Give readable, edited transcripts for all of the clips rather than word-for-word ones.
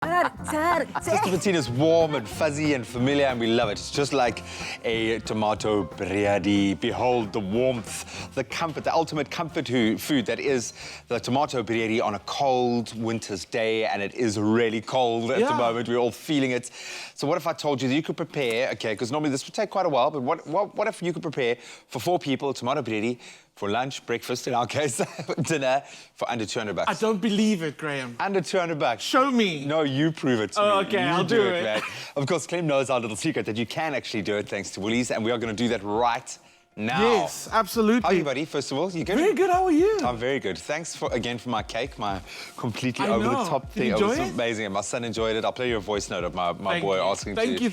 Sister Bettina's warm and fuzzy and familiar, and we love it. It's just like a tomato bredie. Behold the warmth, the comfort, the ultimate comfort food that is the tomato bredie on a cold winter's day, and it is really cold at the moment. We're all feeling it. So what if I told you that you could prepare, okay, because normally this would take quite a while, but what if you could prepare for 4 people tomato bredie for lunch, breakfast, in our case, dinner, for under $200? I don't believe it, Graham. Under $200. Show me. No, you prove it to me. Okay, I'll do it. Man. Of course, Clem knows our little secret that you can actually do it thanks to Woolies, and we are going to do that right now. Yes, absolutely. How are you, buddy? First of all, you good? Very good. How are you? I'm very good. Thanks again for my cake, my completely over-the-top thing. It was amazing. And my son enjoyed it. I'll play you a voice note of my boy asking to... Thank you.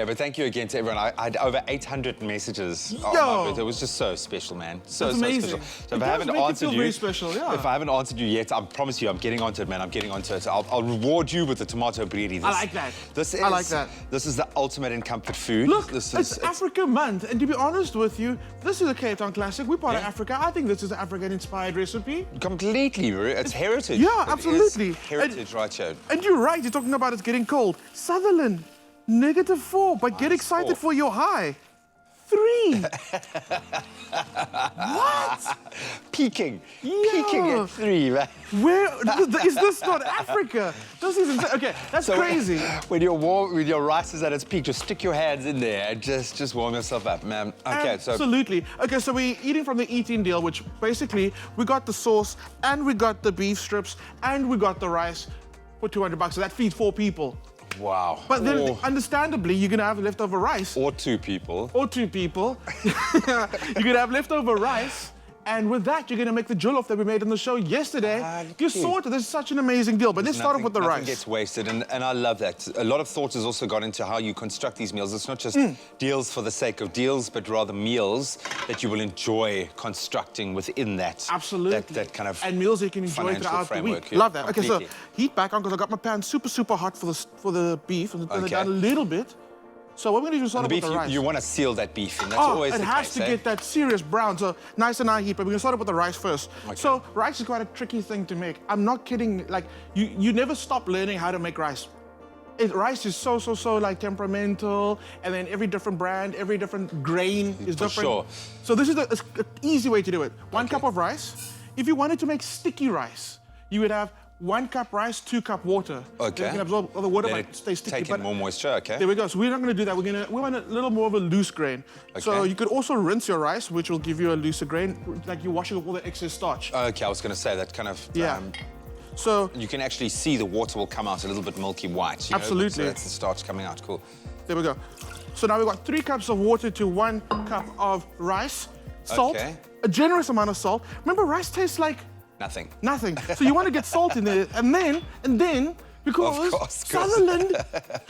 But thank you again to everyone. I had over 800 messages. It was just so special, man. So amazing. special. So if I haven't answered you... Very special, yeah. If I haven't answered you yet, I promise you I'm getting onto it, man. I'm getting onto it. I'll reward you with the tomato bredie. I like that. I like that. This is the ultimate in comfort food. Look, it's Africa month, and to be honest with you, this is a Cape Town classic. We're part of Africa. I think this is an African-inspired recipe. Completely. It's heritage. Yeah, absolutely. Heritage right here. And you're right. You're talking about it's getting cold. Sutherland, -4, but get excited for your high. 3. What? Peaking. Peaking at 3, man. Where is this not Africa? This isn't. Okay, that's crazy. When you're warm, when your rice is at its peak, just stick your hands in there and just warm yourself up, man. Okay, absolutely. Okay, so we're eating from the eating deal, which basically we got the sauce and we got the beef strips and we got the rice for $200. So that feeds 4 people. Wow. But then, understandably, you're going to have leftover rice. Or 2 people. Or 2 people. You're going to have leftover rice. And with that, you're going to make the jollof that we made on the show yesterday. You sorted. This is such an amazing deal. But let's start off with the rice. Nothing gets wasted, and I love that. A lot of thought has also gone into how you construct these meals. It's not just deals for the sake of deals, but rather meals that you will enjoy constructing within that. Absolutely. That kind of and meals you can enjoy throughout the week. Yeah, love that. Okay, so heat back on because I got my pan super hot for the beef. And turn it down a little bit. So what we're going to do is start off with the rice. You want to seal that beef, and that's always the case. It has to get that serious brown, so nice and high heat, but we're going to start off with the rice first. Okay. So rice is quite a tricky thing to make. I'm not kidding. Like, you never stop learning how to make rice. Rice is so like temperamental, and then every different brand, every different grain is different. Sure. So this is an easy way to do it. 1 cup of rice. If you wanted to make sticky rice, you would have 1 cup rice, 2 cup water. Okay. You can absorb all the water, but stay sticky. Take in more moisture, okay. There we go. So we're not going to do that. We want a little more of a loose grain. Okay. So you could also rinse your rice, which will give you a looser grain, like you're washing up all the excess starch. Okay, I was going to say that kind of... So you can actually see the water will come out a little bit milky white. Absolutely. So that's the starch coming out. Cool. There we go. So now we've got 3 cups of water to 1 cup of rice. Salt, a generous amount of salt. Remember, rice tastes like... Nothing. Nothing. So you want to get salt in there, and then, because Sutherland,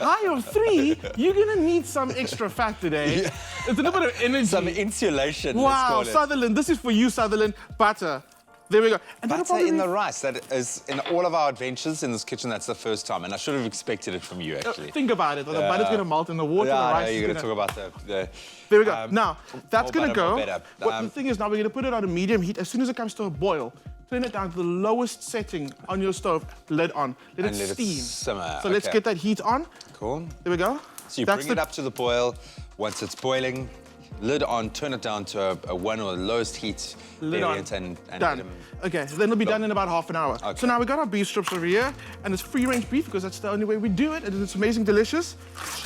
high of 3, you're going to need some extra fat today. Yeah. It's a little bit of energy. Some insulation, wow, Sutherland, this is for you, Sutherland. Butter. There we go. And butter in the rice. That is, in all of our adventures in this kitchen, that's the first time, and I should have expected it from you, actually. Think about it. The butter's going to melt in the water, the rice you're going to talk about the... There we go. Now, that's going to go. The thing is, now we're going to put it on a medium heat. As soon as it comes to a boil, turn it down to the lowest setting on your stove, lid on. Let it steam. Simmer. So let's get that heat on. Cool. There we go. So you bring it up to the boil. Once it's boiling, lid on, turn it down to a 1 or the lowest heat variant and done. Okay, so then it'll be done in about half an hour. Okay. So now we've got our beef strips over here, and it's free-range beef because that's the only way we do it, and it's amazing, delicious.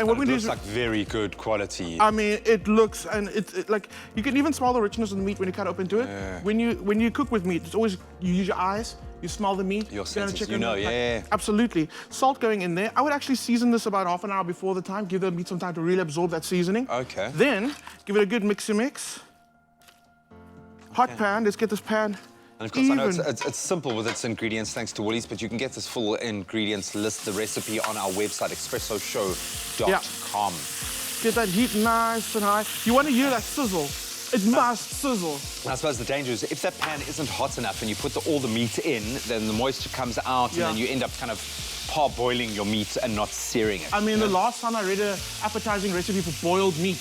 And what we do is like very good quality. I mean, it looks, and it's like you can even smell the richness of the meat when you cut open to it. Yeah. When you cook with meat, it's always you use your eyes. You smell the meat. Your senses, yeah. Absolutely. Salt going in there. I would actually season this about half an hour before the time. Give the meat some time to really absorb that seasoning. Okay. Then give it a good mix. Hot pan. Let's get this pan. And of course, I know it's simple with its ingredients, thanks to Woolies, but you can get this full ingredients list, the recipe on our website, expressoshow.com. Get that heat nice and high. You want to hear that sizzle. It must sizzle. I suppose the danger is if that pan isn't hot enough and you put all the meat in, then the moisture comes out and then you end up kind of parboiling your meat and not searing it. I mean, the last time I read an appetizing recipe for boiled meat,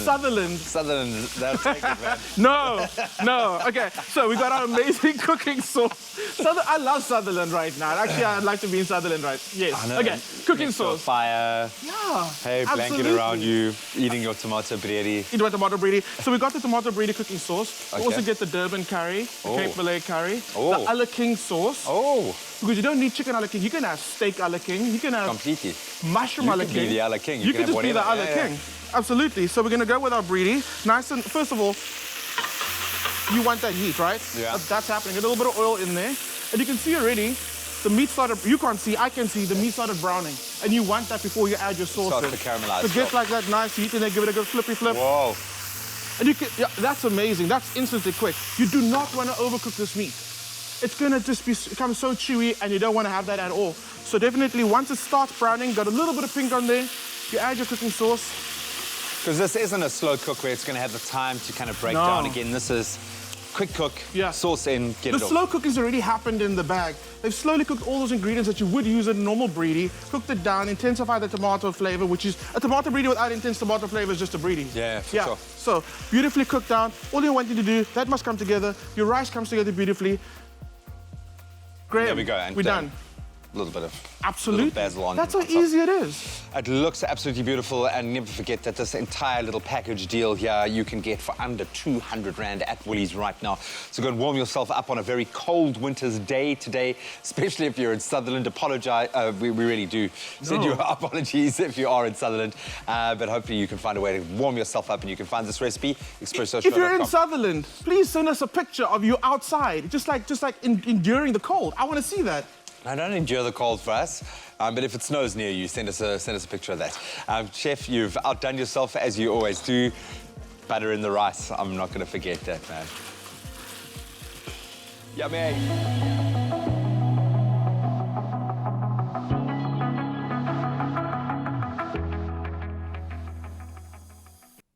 Sutherland. Sutherland, they'll take it, man. No, no. Okay, so we got our amazing cooking sauce. I love Sutherland right now. Actually, I'd like to be in Sutherland right. Yes. Okay, cooking Next to a sauce. fire. Yeah. Hey, blanket absolutely. around you, eating your tomato bredie. Eat my tomato bredie. So we got the tomato bredie cooking sauce. We also Okay. get the Durban curry, the Oh. Cape Malay curry, Oh. the Alla King sauce. Oh, Because you don't need chicken Alla King. You can have steak Alla King. You can have completely. mushroom You Alla can be King. the Alla King. You, You can can just have be the whatever. Alla Yeah, King. Absolutely. So we're gonna go with our bredie. Nice and first of all, you want that heat, right? Yeah. That's happening. A little bit of oil in there, and you can see already. The meat started, you can't see, I can see, the meat started browning. And you want that before you add your sauce Starts in. to caramelize. So get like that nice heat and then give it a good flippy flip. Whoa. And you can, yeah, that's amazing. That's instantly quick. You do not want to overcook this meat. It's gonna just become so chewy and you don't want to have that at all. So definitely once it starts browning, got a little bit of pink on there, you add your cooking sauce. Because this isn't a slow cook where it's going to have the time to kind of break No. down again. This is quick cook, Yeah. sauce in, get The it off. slow cooking's already happened in the bag. They've slowly cooked all those ingredients that you would use in normal bredie, cooked it down, intensified the tomato flavor, which is a tomato bredie without intense tomato flavor is just a bredie. Yeah, for sure. So beautifully cooked down. All you want you to do, that must come together. Your rice comes together beautifully. Graham, There we go. And we're done. A little bit of Absolutely. little basil on That's how top. easy it is. It looks absolutely beautiful, and never forget that this entire little package deal here you can get for under 200 Rand at Woolies right now. So go and warm yourself up on a very cold winter's day today, especially if you're in Sutherland. Apologise, we really do send you apologies if you are in Sutherland, but hopefully you can find a way to warm yourself up, and you can find this recipe, expresssocial.com. If you're in Sutherland, please send us a picture of you outside, just like enduring the cold. I want to see that. I don't endure the cold for us, but if it snows near you, send us a picture of that. Chef, you've outdone yourself as you always do. Butter in the rice, I'm not going to forget that, man. Yummy.